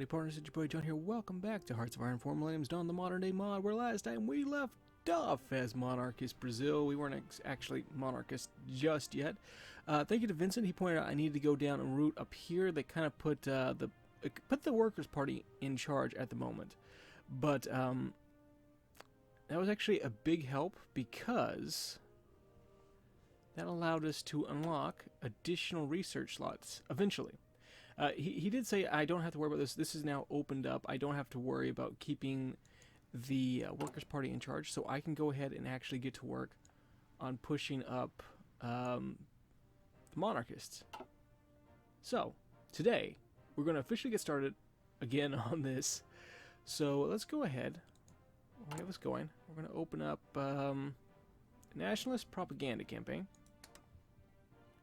Howdy partners, it's your boy John here. Welcome back to Hearts of Iron 4 Millennium's Dawn, the modern day mod, where last time we left off as Monarchist Brazil. We weren't actually Monarchist just yet. Thank you to Vincent. He pointed out I needed to go down a route up here that kind of put the Workers' Party in charge at the moment. But that was actually a big help because that allowed us to unlock additional research slots eventually. He did say I don't have to worry about this. This is now opened up. I don't have to worry about keeping the Workers' Party in charge, so I can go ahead and actually get to work on pushing up the Monarchists. So, today, we're going to officially get started again on this. So, let's go ahead. We'll get this going. We're going to open up Nationalist Propaganda Campaign.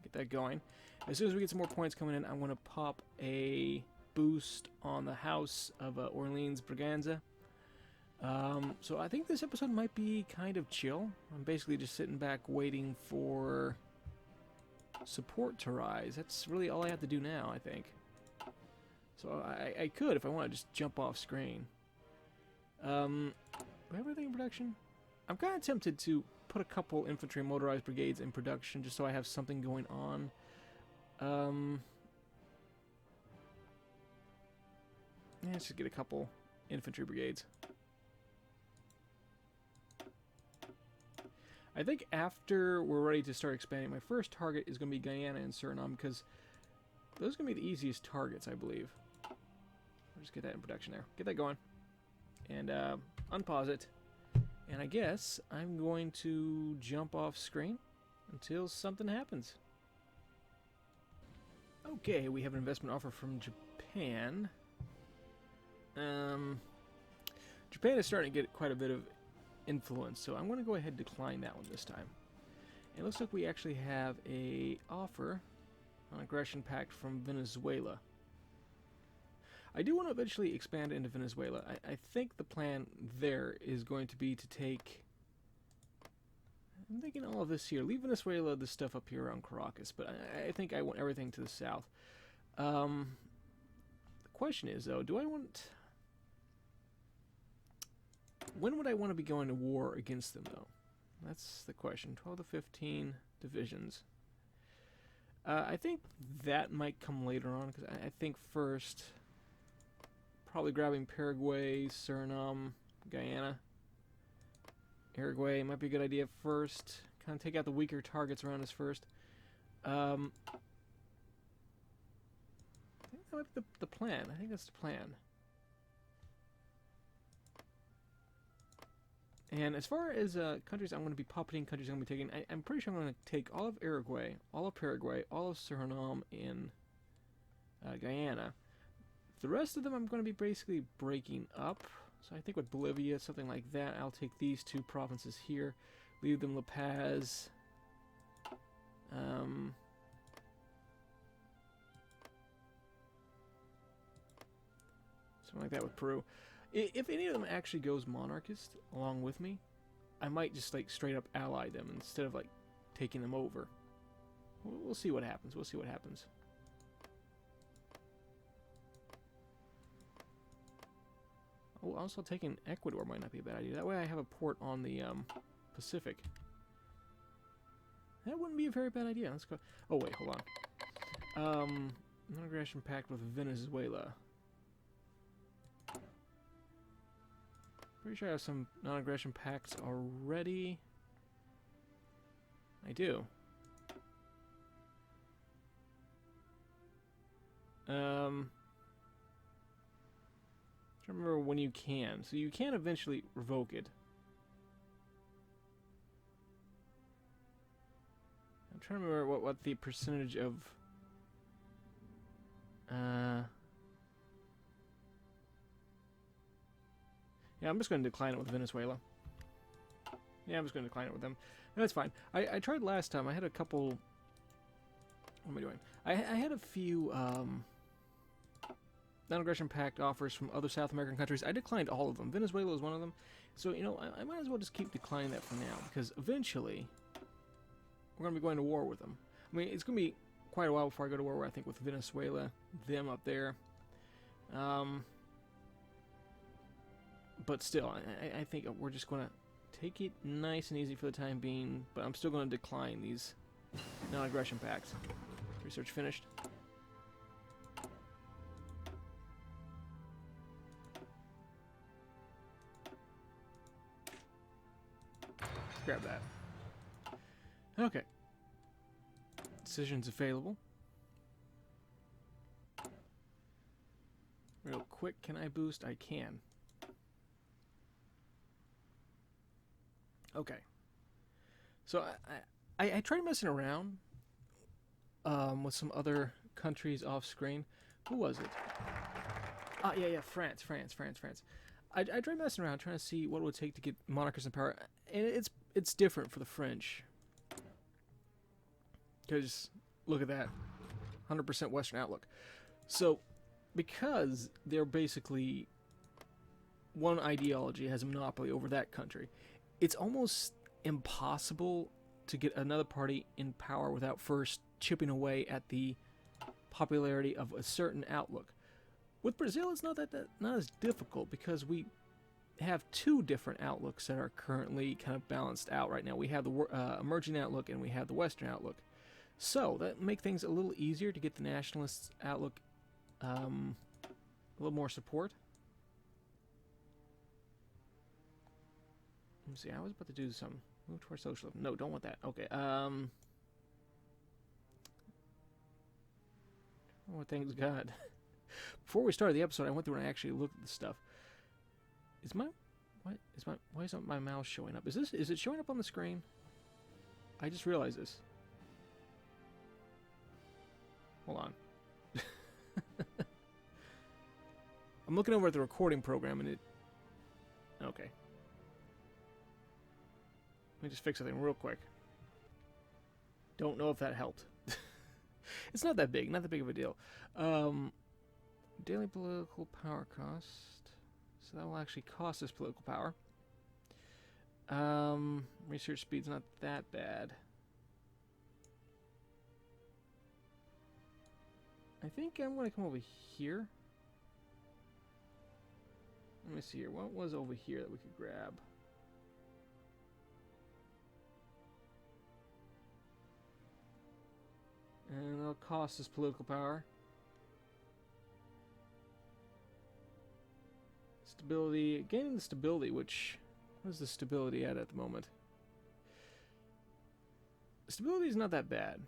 Get that going. As soon as we get some more points coming in, I'm going to pop a boost on the House of Orleans-Braganza. So I think this episode might be kind of chill. I'm basically just sitting back waiting for support to rise. That's really all I have to do now, I think. So I could, if I want to, just jump off screen. Do we have anything in production? I'm kind of tempted to put a couple infantry and motorized brigades in production just so I have something going on. Yeah, let's just get a couple infantry brigades. I think after we're ready to start expanding, my first target is going to be Guyana and Suriname, because those are going to be the easiest targets, I believe. I'll just get that in production there. Get that going. And unpause it. And I guess I'm going to jump off screen until something happens. Okay, we have an investment offer from Japan. Japan is starting to get quite a bit of influence, so I'm going to go ahead and decline that one this time. It looks like we actually have a offer on aggression pact from Venezuela. I do want to eventually expand into Venezuela. I think the plan there is going to be to take... I'm thinking all of this here. Leave Venezuela, this stuff up here around Caracas, but I think I want everything to the south. The question is, though, do I want... When would I want to be going to war against them, though? That's the question. 12 to 15 divisions. I think that might come later on, because I think first... Probably grabbing Paraguay, Suriname, Guyana. Uruguay might be a good idea first. Kind of take out the weaker targets around us first. I think that might be the plan. I think that's the plan. And as far as countries I'm going to be puppeting, countries I'm going to be taking, I'm pretty sure I'm going to take all of Uruguay, all of Paraguay, all of Suriname, and Guyana. The rest of them I'm going to be basically breaking up. So I think with Bolivia, something like that, I'll take these two provinces here, leave them La Paz. Something like that with Peru. If any of them actually goes monarchist along with me, I might just like straight up ally them instead of like taking them over. We'll see what happens. We'll see what happens. Oh, also taking Ecuador might not be a bad idea. That way I have a port on the Pacific. That wouldn't be a very bad idea. Let's go. Oh wait, hold on. Non-aggression pact with Venezuela. Pretty sure I have some non-aggression pacts already. I do. I remember when you can. So you can eventually revoke it. I'm trying to remember what the percentage of... Yeah, I'm just going to decline it with Venezuela. Yeah, I'm just going to decline it with them. No, that's fine. I tried last time. I had a couple... What am I doing? I had a few... non-aggression pact offers from other South American countries. I declined all of them. Venezuela is one of them. So, you know, I might as well just keep declining that for now, because eventually we're going to be going to war with them. I mean, it's going to be quite a while before I go to war, I think, with Venezuela, them up there. But still, I think we're just going to take it nice and easy for the time being, but I'm still going to decline these non-aggression pacts. Research finished. Grab that. Okay. Decisions available. Real quick, can I boost? I can. Okay. So I tried messing around with some other countries off screen. Who was it? Ah, yeah, France. I tried messing around trying to see what it would take to get monarchists in power, and it's different for the French. Because look at that, 100% Western outlook. So because they're basically one ideology has a monopoly over that country, it's almost impossible to get another party in power without first chipping away at the popularity of a certain outlook. With Brazil, it's not as difficult because we have two different outlooks that are currently kind of balanced out right now. We have the emerging outlook and we have the Western outlook. So that makes things a little easier to get the nationalist outlook a little more support. Let me see, I was about to do some. Move towards socialism. No, don't want that. Okay, what things got? Before we started the episode, I went through and I actually looked at the stuff. Why isn't my mouse showing up? Is it showing up on the screen? I just realized this. Hold on. I'm looking over at the recording program and it... Okay. Let me just fix something real quick. Don't know if that helped. It's not that big of a deal. Daily political power cost. So that will actually cost us political power. Research speed's not that bad. I think I'm going to come over here. Let me see here. What was over here that we could grab? And that'll cost us political power. Stability. Gaining the stability, which... What is the stability at the moment? Stability is not that bad.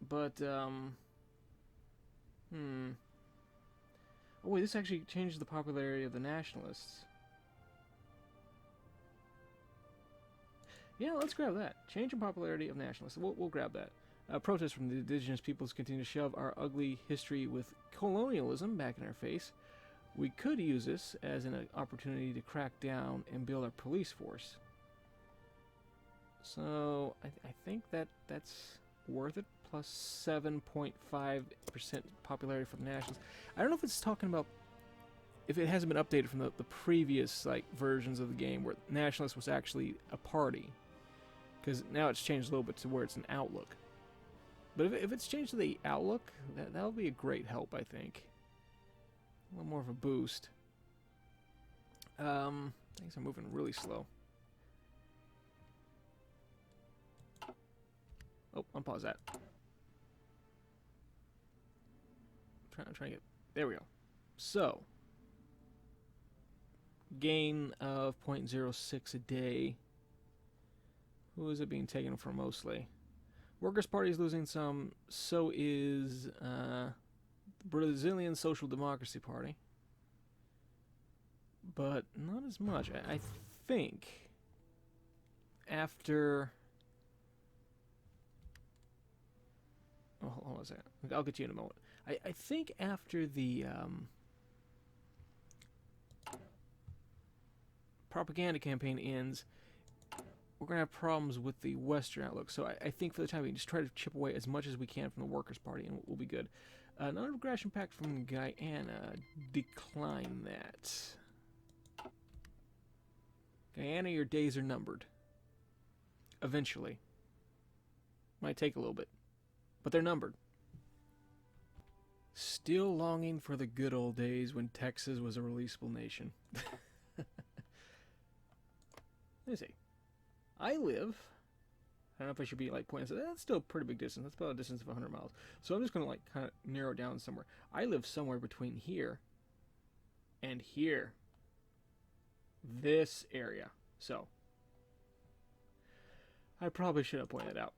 But, Oh wait, this actually changes the popularity of the nationalists. Yeah, let's grab that. Change in popularity of nationalists. We'll grab that. Protests from the indigenous peoples continue to shove our ugly history with colonialism back in our face. We could use this as an opportunity to crack down and build our police force. So, I think that's worth it. Plus 7.5% popularity for the nationalists. I don't know if it's talking about... If it hasn't been updated from the previous versions of the game where nationalist was actually a party. Because now it's changed a little bit to where it's an outlook. But if it's changed to the outlook, that'll be a great help, I think. A little more of a boost. Things are moving really slow. Oh, unpause that. I'm trying to get... There we go. So... Gain of 0.06 a day. Who is it being taken from mostly? Workers' Party is losing some. So is the Brazilian Social Democracy Party. But not as much. I think after... Oh, hold on a second. I'll get you in a moment. I think after the... propaganda campaign ends, we're going to have problems with the Western outlook. So I think for the time being, just try to chip away as much as we can from the Workers' Party, and we'll be good. Non-aggression pact from Guyana. Decline that. Guyana, your days are numbered. Eventually. Might take a little bit. But they're numbered. Still longing for the good old days when Texas was a releasable nation. Let me see. I live... I don't know if I should be like pointing. That's still a pretty big distance. That's about a distance of 100 miles. So I'm just going to like kind of narrow down somewhere. I live somewhere between here and here. This area. So I probably should have pointed it out.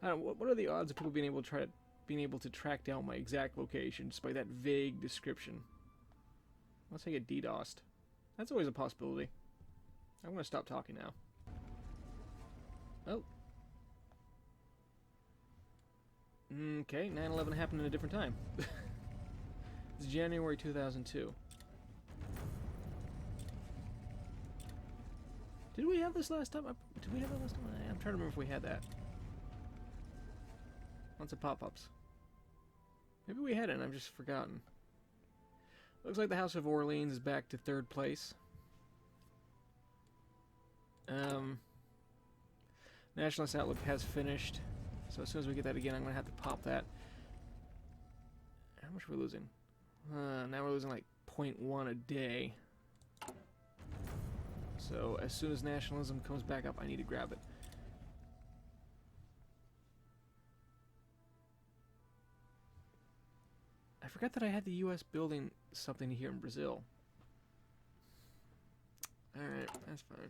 I don't know, what are the odds of people being able to track down my exact location just by that vague description? Unless I get DDoSed. That's always a possibility. I'm going to stop talking now. Oh. Okay, 9/11 happened in a different time. It's January 2002. Did we have this last time? Did we have that last time? I'm trying to remember if we had that. Lots of pop-ups. Maybe we had it and I've just forgotten. Looks like the House of Orleans is back to 3rd place. Nationalist Outlook has finished. So as soon as we get that again, I'm going to have to pop that. How much are we losing? Now we're losing like 0.1 a day. So as soon as nationalism comes back up, I need to grab it. I forgot that I had the U.S. building something here in Brazil. Alright, that's fine.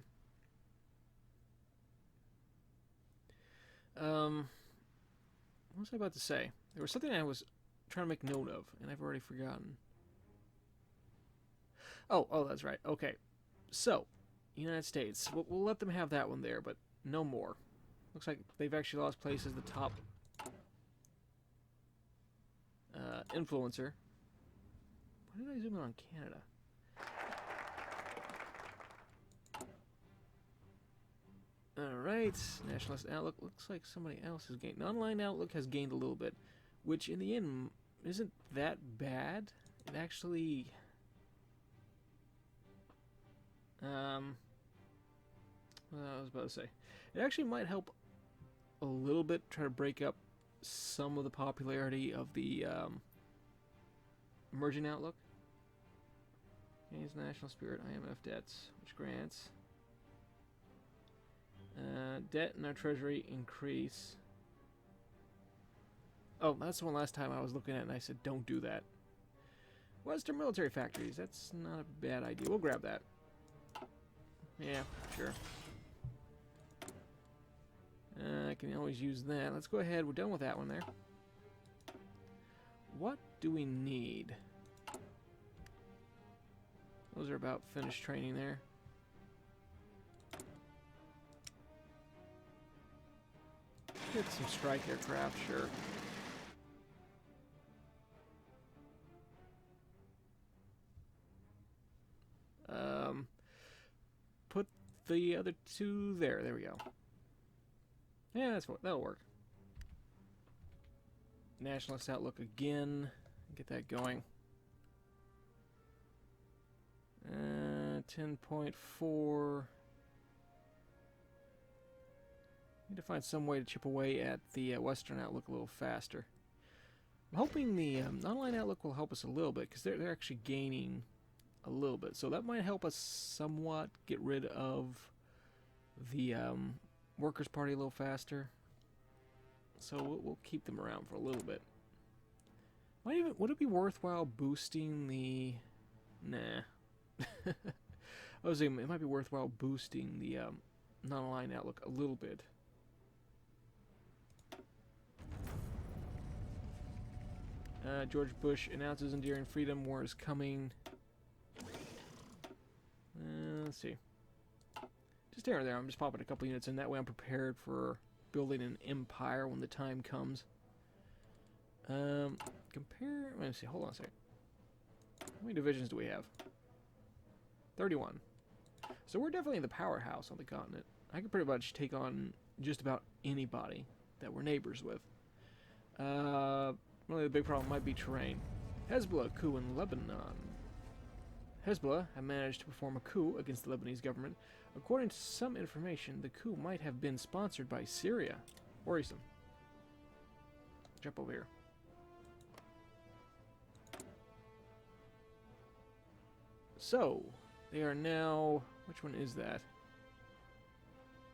What was I about to say? There was something I was trying to make note of, and I've already forgotten. Oh, that's right. Okay. So, United States. We'll let them have that one there, but no more. Looks like they've actually lost place as the top influencer. Why did I zoom in on Canada? Alright, Nationalist Outlook. Looks like somebody else has gained. Online Outlook has gained a little bit, which in the end isn't that bad. It actually... what I was about to say. It actually might help a little bit try to break up some of the popularity of the emerging outlook. Gains national spirit, IMF debts, which grants. Debt in our treasury increase. Oh, that's the one last time I was looking at and I said don't do that. Western military factories, that's not a bad idea. We'll grab that. Yeah, sure. I can always use that. Let's go ahead. We're done with that one there. What do we need? Those are about finished training there. Get some strike aircraft, sure. Put the other two there. There we go. Yeah, that'll work. Nationalist Outlook again. Get that going. 10.4. Need to find some way to chip away at the Western Outlook a little faster. I'm hoping the online Outlook will help us a little bit because they're actually gaining a little bit. So that might help us somewhat get rid of the Workers' Party a little faster. So we'll keep them around for a little bit. Would it be worthwhile boosting the... Nah. I was thinking it might be worthwhile boosting the non-aligned Outlook a little bit. George Bush announces enduring freedom. War is coming. Let's see. Just here and there. I'm just popping a couple units in. That way I'm prepared for building an empire when the time comes. Compare... Let me see. Hold on a second. How many divisions do we have? 31. So we're definitely the powerhouse on the continent. I could pretty much take on just about anybody that we're neighbors with. Really the big problem might be terrain. Hezbollah coup in Lebanon. Hezbollah have managed to perform a coup against the Lebanese government. According to some information, the coup might have been sponsored by Syria. Worrisome. Jump over here. So, they are now... Which one is that?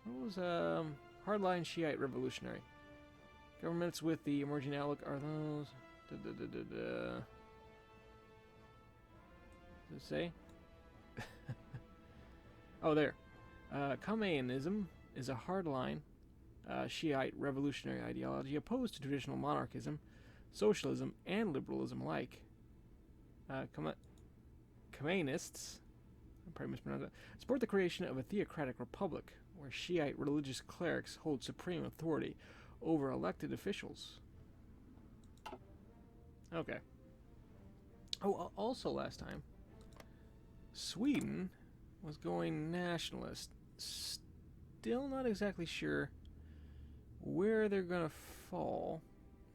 What was, Hardline Shiite Revolutionary. Governments with the emerging outlook are those... Does it say? Oh, there. Khomeinism is a hardline Shiite revolutionary ideology opposed to traditional monarchism, socialism, and liberalism alike. Khomeinists, I'm probably mispronouncing that, support the creation of a theocratic republic where Shiite religious clerics hold supreme authority over elected officials. Okay. Oh, also last time, Sweden was going nationalist. Still not exactly sure where they're gonna fall.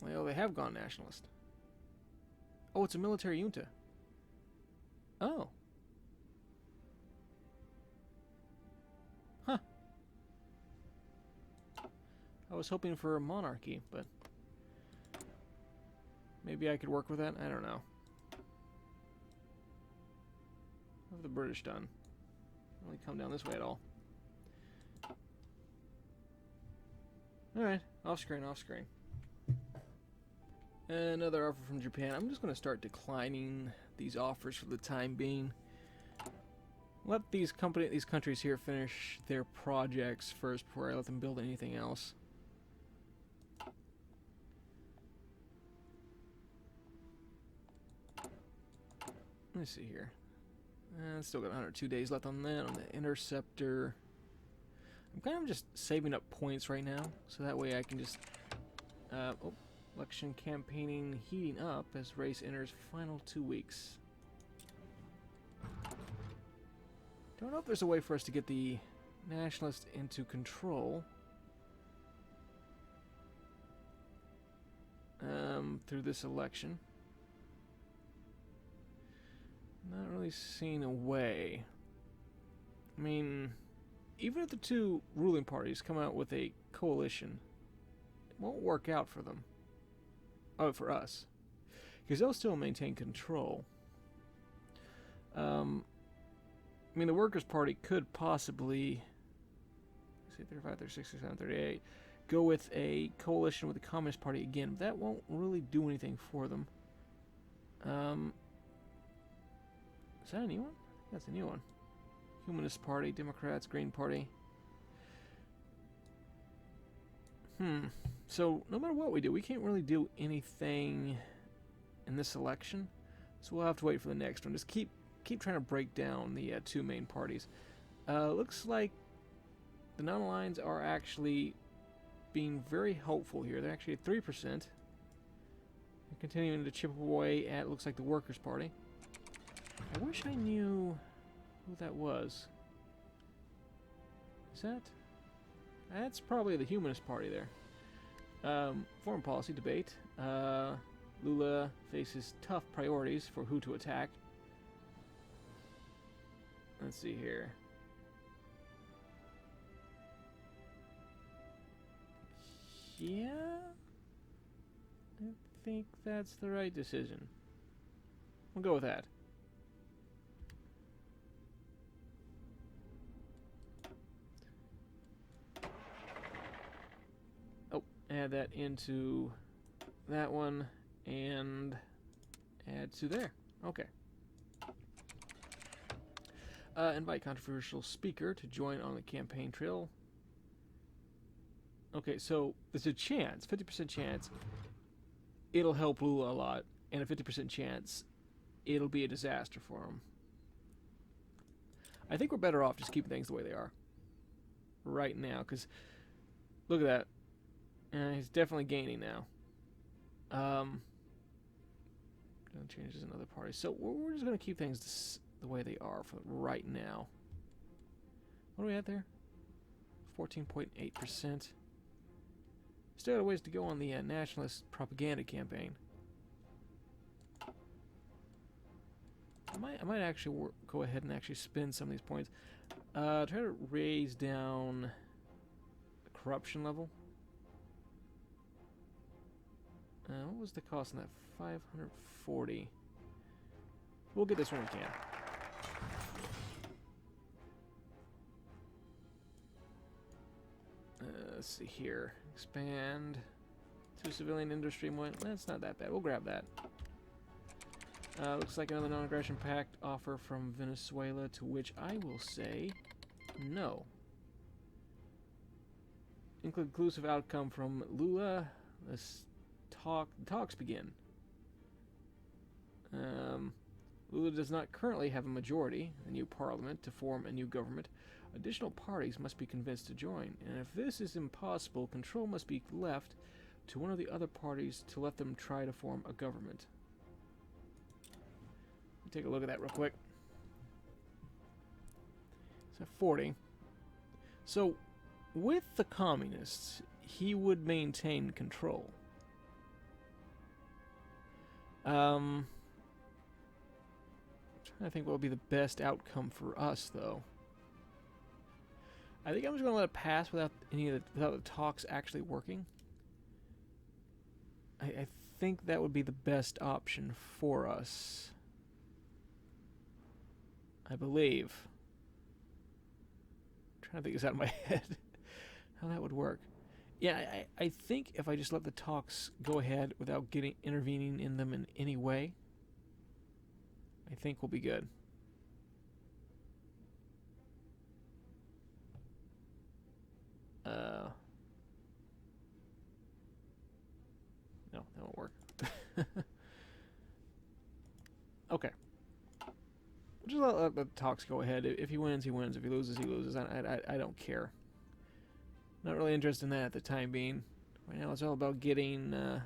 Well, they have gone nationalist. Oh, it's a military junta. Oh. Huh. I was hoping for a monarchy, but maybe I could work with that. I don't know. What have the British done? Really come down this way at all. Alright, off screen, off screen. Another offer from Japan. I'm just going to start declining these offers for the time being. Let these countries here finish their projects first before I let them build anything else. Let me see here. Still got 102 days left on that, on the Interceptor. I'm kind of just saving up points right now, so that way I can just... election campaigning heating up as race enters final 2 weeks. Don't know if there's a way for us to get the nationalists into control. Through this election. Not really seeing a way. I mean, even if the two ruling parties come out with a coalition, it won't work out for them. Oh, for us. Because they'll still maintain control. I mean, the Workers' Party could possibly, say 35, 36, 37, 38, go with a coalition with the Communist Party again. But that won't really do anything for them. Is that a new one? That's a new one. Humanist Party, Democrats, Green Party. So, no matter what we do, we can't really do anything in this election. So we'll have to wait for the next one. Just keep trying to break down the two main parties. Looks like the non-aligneds are actually being very helpful here. They're actually at 3%. They're continuing to chip away at, looks like, the Workers' Party. I wish I knew who that was. Is that? That's probably the Humanist Party there. Foreign policy debate. Lula faces tough priorities for who to attack. Let's see here. Yeah? I think that's the right decision. We'll go with that. Add that into that one and add to there. Okay. Invite controversial speaker to join on the campaign trail. Okay, so there's a chance, 50% chance, it'll help Lula a lot, and a 50% chance it'll be a disaster for him. I think we're better off just keeping things the way they are right now, because look at that. He's definitely gaining now. Gonna change another party. So we're just gonna keep things the way they are for right now. What are we at there? 14.8%. Still got a ways to go on the nationalist propaganda campaign. I might actually go ahead and actually spend some of these points. Try to raise down the corruption level. What was the cost on that? 540. We'll get this when we can. Let's see here. Expand to civilian industry. That's not that bad. We'll grab that. Looks like another non-aggression pact offer from Venezuela, to which I will say no. Inconclusive outcome from Lula. Let's talks begin. Lula does not currently have a majority, a new parliament, to form a new government. Additional parties must be convinced to join, and if this is impossible, control must be left to one of the other parties to let them try to form a government. Take a look at that real quick. It's at 40. So, with the communists, he would maintain control. I'm trying to think what would be the best outcome for us, though. I think I'm just going to let it pass without without the talks actually working. I think that would be the best option for us. I believe. I'm trying to think this out in my head. How that would work. Yeah, I think if I just let the talks go ahead without intervening in them in any way, I think we'll be good. No, that won't work. Okay. Just let the talks go ahead. If he wins, he wins. If he loses, he loses. I don't care. Not really interested in that at the time being. Right now, it's all about getting the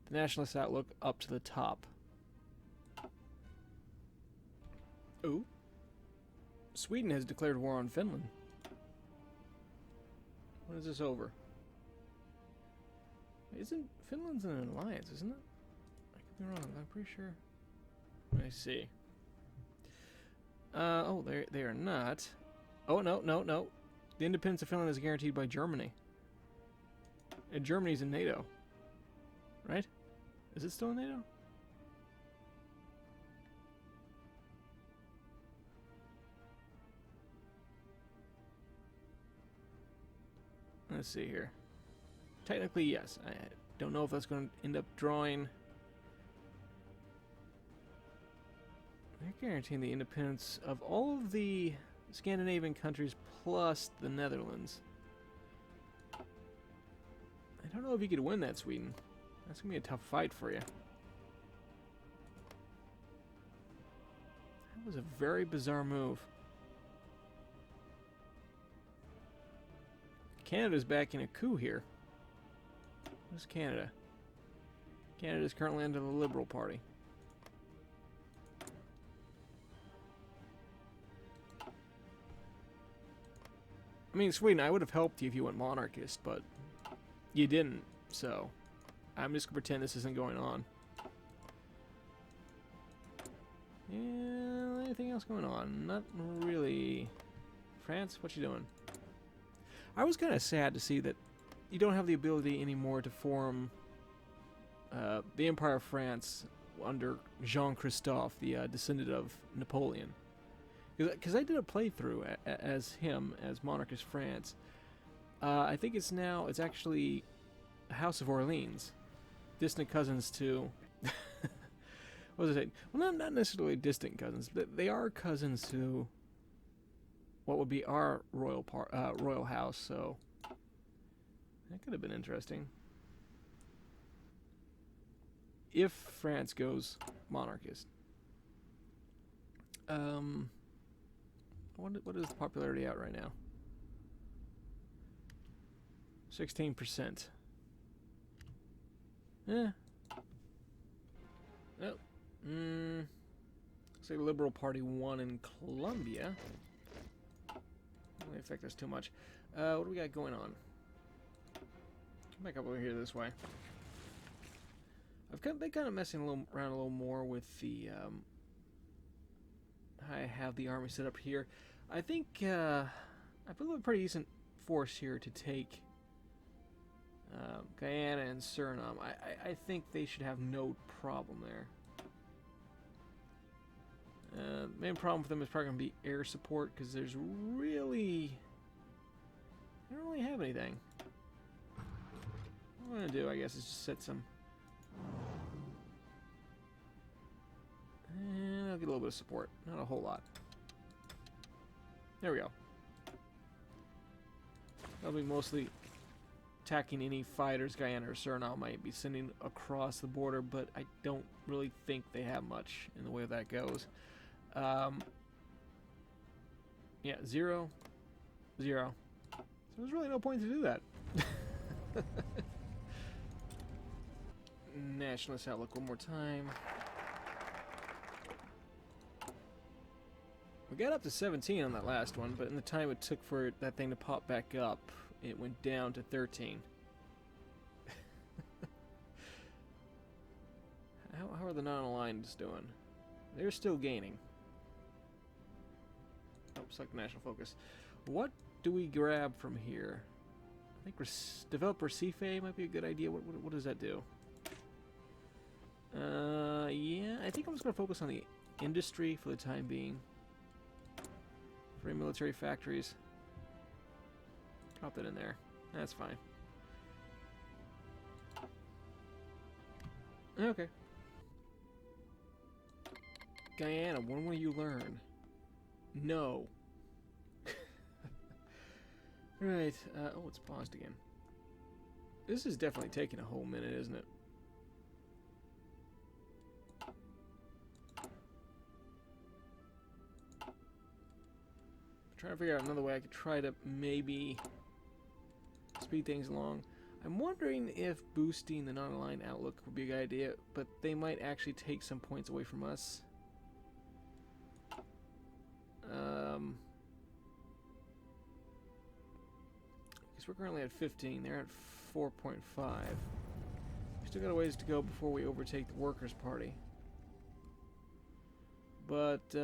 nationalist outlook up to the top. Ooh. Sweden has declared war on Finland. When is this over? Finland's in an alliance, isn't it? I could be wrong. I'm pretty sure. Let me see. Oh, they are not. Oh, no. The independence of Finland is guaranteed by Germany. And Germany's in NATO. Right? Is it still in NATO? Let's see here. Technically, yes. I don't know if that's going to end up drawing. They're guaranteeing the independence of all of the Scandinavian countries plus the Netherlands. I don't know if you could win that, Sweden. That's going to be a tough fight for you. That was a very bizarre move. Canada's backing a coup here. Where's Canada? Canada's currently under the Liberal Party. I mean, Sweden, I would have helped you if you went monarchist, but you didn't, so I'm just going to pretend this isn't going on. Yeah, anything else going on? Not really. France, what you doing? I was kind of sad to see that you don't have the ability anymore to form the Empire of France under Jean-Christophe, the descendant of Napoleon. Because I did a playthrough as him, as Monarchist France. I think it's actually House of Orleans. Distant cousins to... what was I saying? Well, not necessarily distant cousins, but they are cousins to what would be our royal house, so that could have been interesting. If France goes monarchist. What is the popularity out right now? 16%. Eh. Nope. Looks like the Liberal Party won in Colombia. Doesn't really affect us too much. What do we got going on? Come back up over here this way. I've been kind of messing around a little more with the I have the army set up here. I think I put a pretty decent force here to take Guyana and Suriname. I think they should have no problem there. Main problem for them is probably going to be air support, because they don't really have anything. What I'm going to do, I guess, is just set some... And I'll get a little bit of support. Not a whole lot. There we go. I'll be mostly attacking any fighters Guyana or Suriname might be sending across the border, but I don't really think they have much in the way that goes. Yeah, 0, 0. So there's really no point to do that. Nationalist outlook one more time. We got up to 17 on that last one, but in the time it took for that thing to pop back up, it went down to 13. How are the non-aligned doing? They're still gaining. Oh, select national focus. What do we grab from here? I think develop Recife might be a good idea. What does that do? Yeah, I think I'm just going to focus on the industry for the time being. Free military factories. Drop that in there. That's fine. Okay. Guyana, when will you learn? No. Right. Oh, it's paused again. This is definitely taking a whole minute, isn't it? Trying to figure out another way I could try to maybe speed things along. I'm wondering if boosting the non-aligned outlook would be a good idea, but they might actually take some points away from us. Because we're currently at 15, they're at 4.5. We still got a ways to go before we overtake the Workers' Party. But,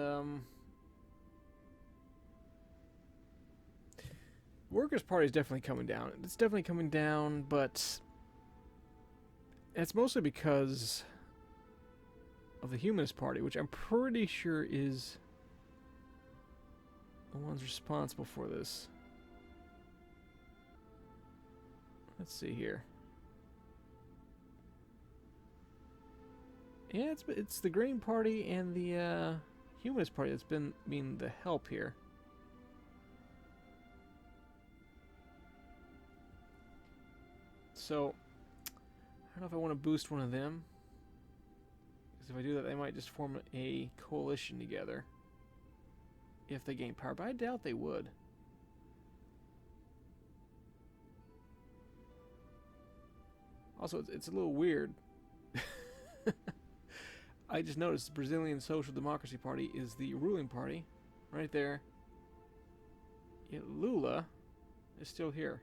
Workers' Party is definitely coming down. It's definitely coming down, but it's mostly because of the Humanist Party, which I'm pretty sure is the ones responsible for this. Let's see here. Yeah, it's the Green Party and the Humanist Party that's been being the help here. So, I don't know if I want to boost one of them. Because if I do that, they might just form a coalition together. If they gain power. But I doubt they would. Also, it's a little weird. I just noticed the Brazilian Social Democracy Party is the ruling party. Right there. Yet Lula is still here.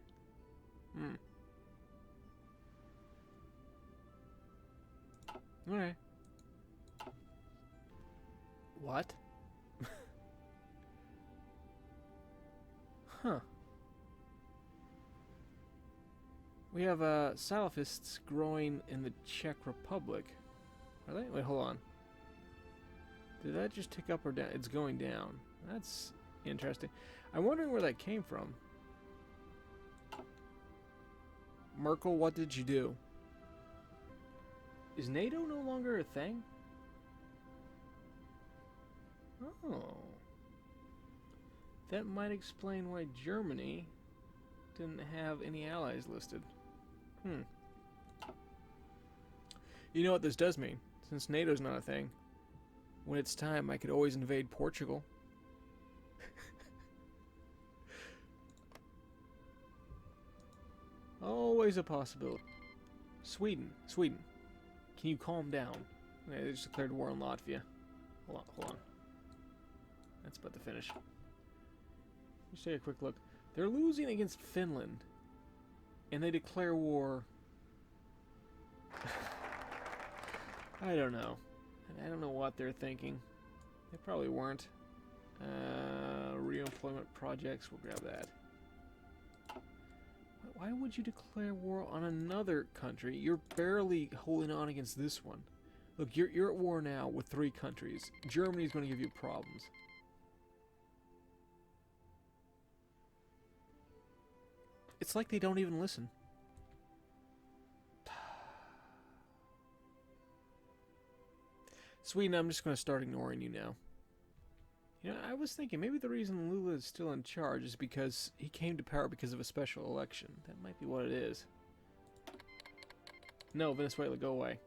Alright. What? Huh. We have Salafists growing in the Czech Republic. Are they? Wait, hold on. Did that just tick up or down? It's going down. That's interesting. I'm wondering where that came from. Merkel, what did you do? Is NATO no longer a thing? Oh. That might explain why Germany didn't have any allies listed. You know what this does mean? Since NATO's not a thing, when it's time, I could always invade Portugal. Always a possibility. Sweden. Can you calm down? Okay, they just declared war on Latvia. Hold on. That's about to finish. Let's take a quick look. They're losing against Finland. And they declare war. I don't know. I don't know what they're thinking. They probably weren't. Reemployment projects, we'll grab that. Why would you declare war on another country? You're barely holding on against this one. Look, you're at war now with 3 countries. Germany's going to give you problems. It's like they don't even listen. Sweden, I'm just going to start ignoring you now. You know, I was thinking maybe the reason Lula is still in charge is because he came to power because of a special election. That might be what it is. No, Venezuela, go away.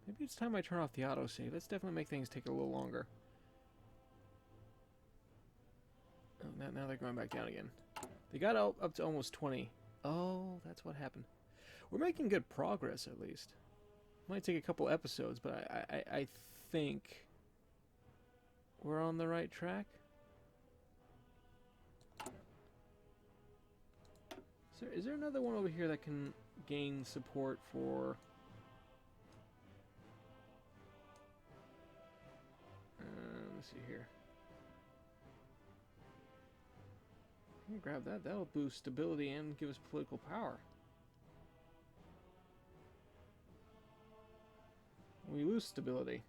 Maybe it's time I turn off the autosave. Let's definitely make things take a little longer. Oh, now they're going back down again. They got up to almost 20. Oh, that's what happened. We're making good progress, at least. Might take a couple episodes, but I think we're on the right track. Is there another one over here that can gain support for... let's see here. I'm gonna grab that. That'll boost stability and give us political power. We lose stability.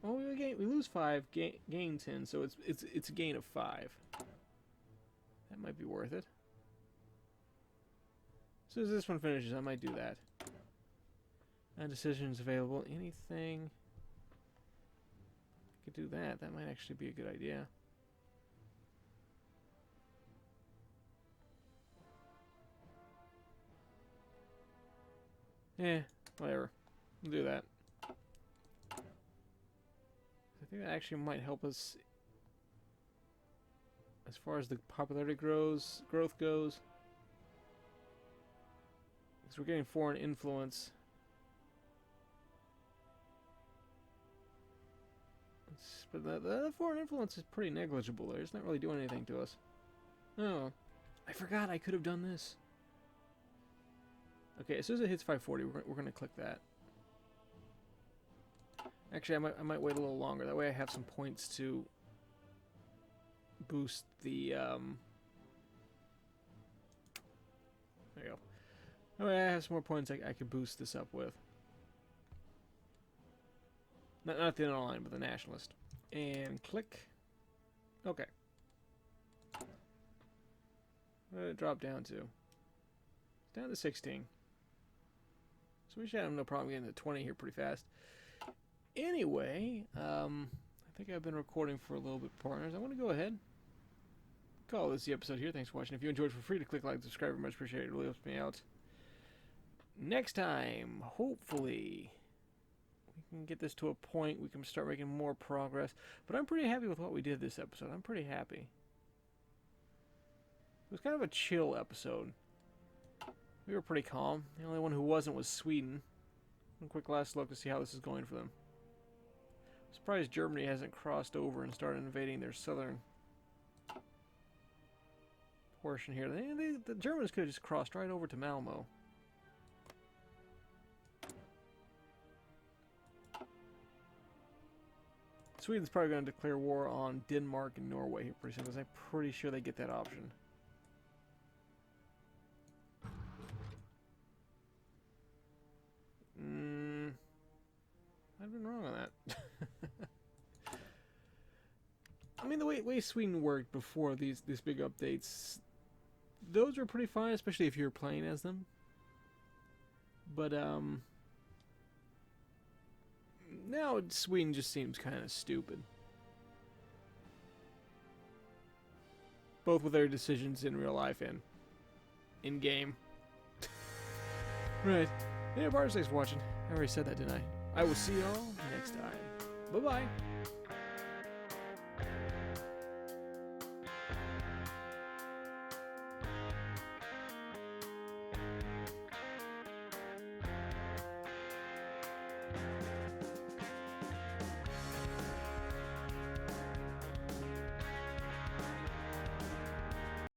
Oh, we lose 5, gain 10, so it's a gain of 5. That might be worth it. As soon as this one finishes, I might do that. And decisions available. Anything? I could do that. That might actually be a good idea. Eh, whatever. We'll do that. I think that actually might help us as far as the popularity growth goes. Because we're getting foreign influence. But the foreign influence is pretty negligible there. It's not really doing anything to us. Oh, I forgot I could have done this. Okay, as soon as it hits 540, we're going to click that. Actually, I might wait a little longer. That way I have some points to boost the... There you go. That way I have some more points I could boost this up with. Not the online, but the nationalist. And click. Okay. What did it drop down to? It's down to 16. So we should have no problem getting to 20 here pretty fast. Anyway, I think I've been recording for a little bit, partners. I want to go ahead. Call this the episode here. Thanks for watching. If you enjoyed, feel free to click like, subscribe. Much appreciated. It really helps me out. Next time, hopefully, we can get this to a point we can start making more progress. But I'm pretty happy with what we did this episode. I'm pretty happy. It was kind of a chill episode. We were pretty calm. The only one who wasn't was Sweden. One quick last look to see how this is going for them. I'm surprised Germany hasn't crossed over and started invading their southern portion here. The Germans could have just crossed right over to Malmo. Sweden's probably going to declare war on Denmark and Norway here pretty soon, because I'm pretty sure they get that option. I've been wrong on that. I mean, the way Sweden worked before these big updates, those were pretty fine, especially if you were playing as them. But now Sweden just seems kind of stupid, both with their decisions in real life and in game. Right. Yeah, partners, thanks for watching. I already said that, didn't I? I will see y'all next time. Bye-bye.